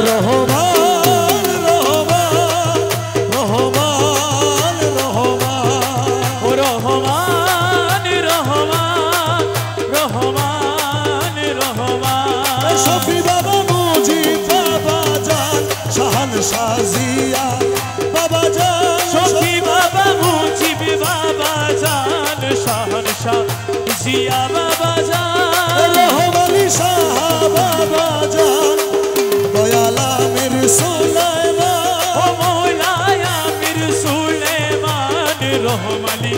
রহমান রহমান রহমান রহমান ও রহমান রহমান রহমান রহমান শফি বাবা মুজিব বাবা জান শাহান শাজিয়া বাবা জান শফি বাবা মুজিব বাবা জান শাহান শাহ জিয়া বাবা জান রহমানি শাহ বাবা জান দয়ালা মির সুলাইমান ও মৌলায়া মির সুলাইমান রহমানি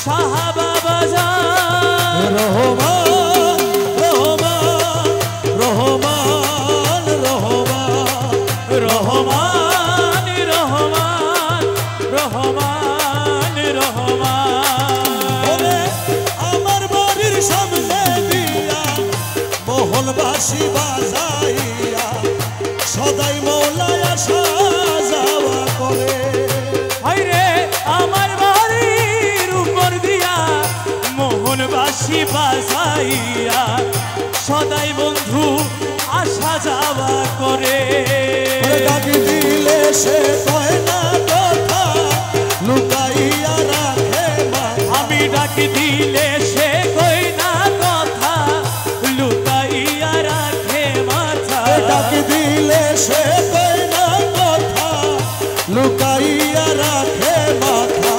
শাহ বাবা জান রহমান রহমান রহমান রহমান রহমান রহমান রহমান রহমান ওরে আমার বাড়ির সামনে দিয়া মোহনবাসী বাজাইয়া সদাই মৌলায় আসা যাওয়া করে হায়রে আমার বাড়ির উপর দিয়া মোহনবাসী বাজাইয়া সদাই বন্ধু আসা যাওয়া করে ডাকি দিলে সে কয় না কথা লুকাইয়া রাখে মা আমি ডাকি দিলে সে কই না কথা লুকাইয়া রাখে মাথা ডাকি দিলে সে কয় না কথা লুকাইয়া রাখে মাথা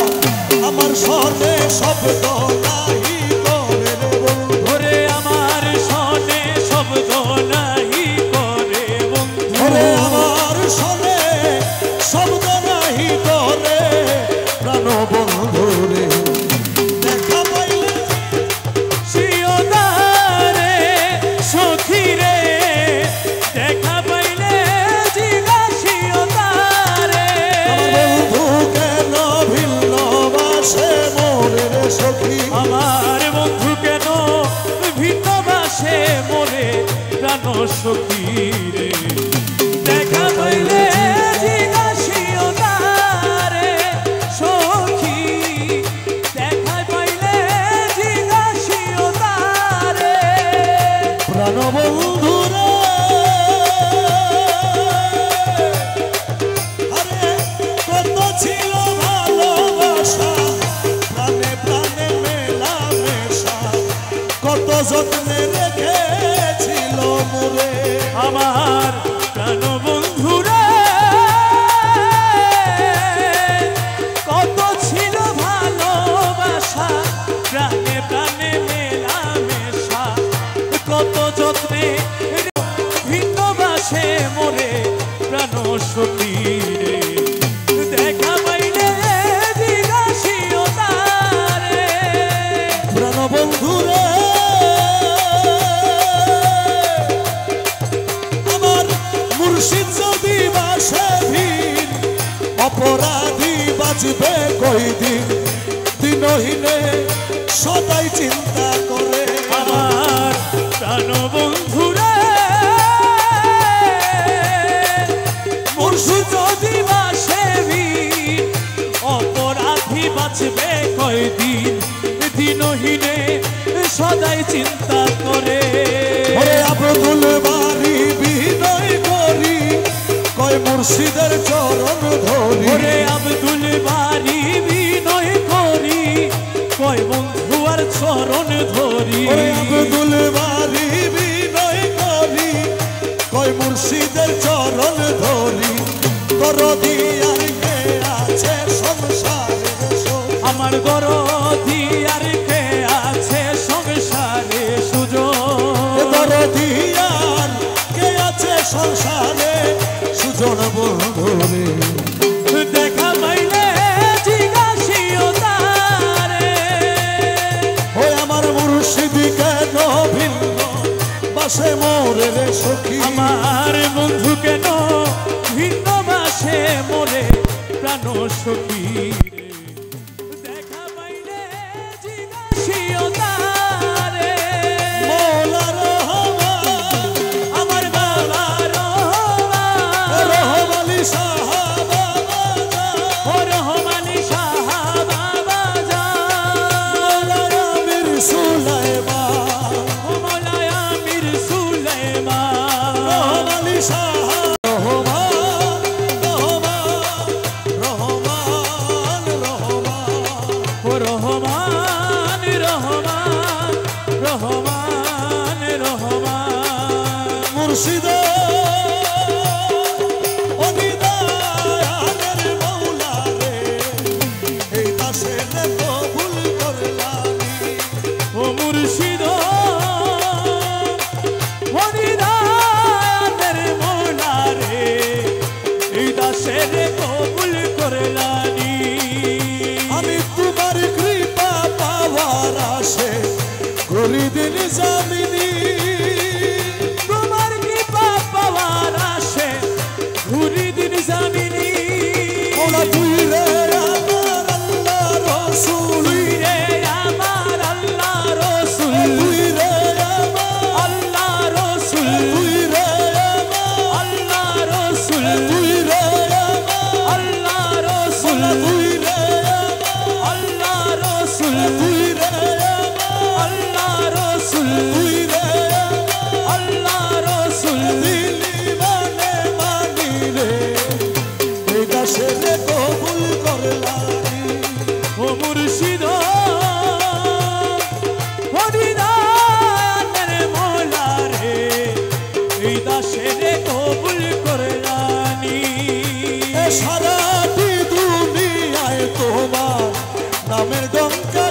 আমার সনে শব্দ নাহি করে রে বন্ধু ওরে আমার সনে শব্দ নাহি করে বন্ধু ওরে আমার সনে শব্দ নাহি করে প্রাণ বন্ধু রে দেখা পাইলে শিওদারে সখী রে দেখা পাইলে জিজ্ঞাসিওদারে বন্ধু কেন ভিন্ন বাসে মোরে রে সখী আমার বন্ধু কেন ভিন্ন বাসে মোরে প্রাণ সখী রে দেখা পাইলে জিজ্ঞাসিওদারে সখী দেখা পাইলে জিজ্ঞাসিওদারে প্রাণ বন্ধু রে আরে কত ছিল ভালোবাসা প্রাণে প্রাণে মেলামেশা কত যত্নে রেখেছিল মোরে আমার প্রাণ বন্ধু রে কত ছিল ভালোবাসা প্রাণে প্রাণে মেলামেশা কত যত্নে ভিন্ন বাসে মোরে প্রাণ সখী রে দেখা পাইলে জিজ্ঞাসিওদারে প্রাণ বন্ধু রে আমার মুর্শিদ যদি বাসে ভিন অপরাধী বাঁচবে কই দিন দিনহীনে সদাই চিন্তা করে আমার প্রাণ বন্ধু রে মুর্শিদ যদি বাসে ভিন অপরাধী বাঁচবে কয়দিন দিনহীনে সদাই চিন্তা করে ওরে আব্দুল বারি বিনয় করি কয় মুর্শিদের চরণ ধরি ওরে আব্দুল বারি বিনয় করি কয় বন্ধু আর চরণ ধরি ওরে আব্দুল বারি বিনয় করি কয় মুর্শিদের চরণ ধরি দরদি আর কে আছে সংসারে আমার দরদি আর কে আছে সংসারে সুজন দরদি আর কে আছে সংসারে সুজন বন্ধু রে দেখা পাইলে জিজ্ঞাসিওদারে ওই আমার মুর্শিদ কেন ভিন্ন বাসে মোরে রে সখী আমার বন্ধু কেন ভিন্ন বাসে মোরে প্রাণ সখী রে দেখা পাইলে জিজ্ঞাসিওদারে মৌলা রহমান আমার বাবা রহমান রহমানি শাহ বাবা ও রহমানি শাহ বাবা জান মৌলা আমির সুলাইমান ও মৌলায়া মির সুলাইমান রহমানি শাহ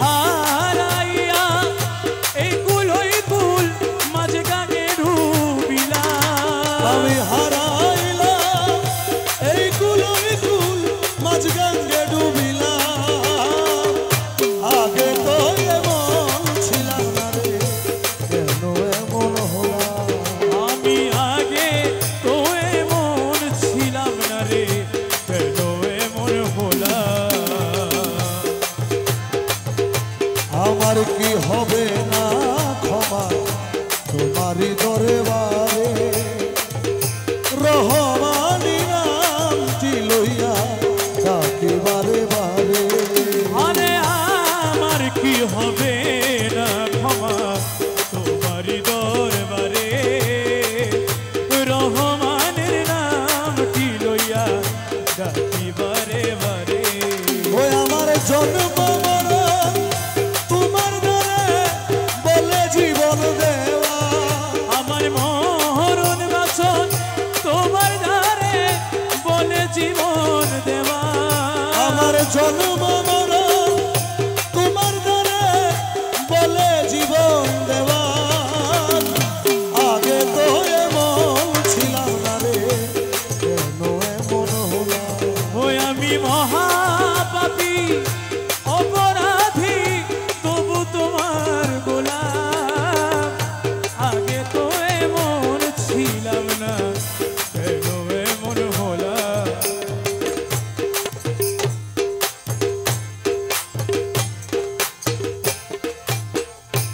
হারাইয়া এই কুল ওই কুল মাঝে গাঙে ডুবিলাম আমি হারাইলাম এই কুল ওই কুল মাঝ গঙ্গে ডুবিলাম আগে তো এমন ছিলাম না রে কেন এমন হলাম আমি আগে তো এমন ছিলাম না রে কেন এমন হলাম আমার কি হবে না ক্ষমা তোমারই দরবারে রহমানি নামটি লইয়া ডাকি বারে বারে আরে আমার কি হবে না ক্ষমা তোমারই দরবারে রহমানের নামটি লইয়া ডাকি বারে বারে ওই আমার জন্ম মরণ তোমার দ্বারে বলে জীবন দেওয়া আমার মরণ বাসন তোমার দ্বারে বলে জীবন দেওয়া আমার জন্ম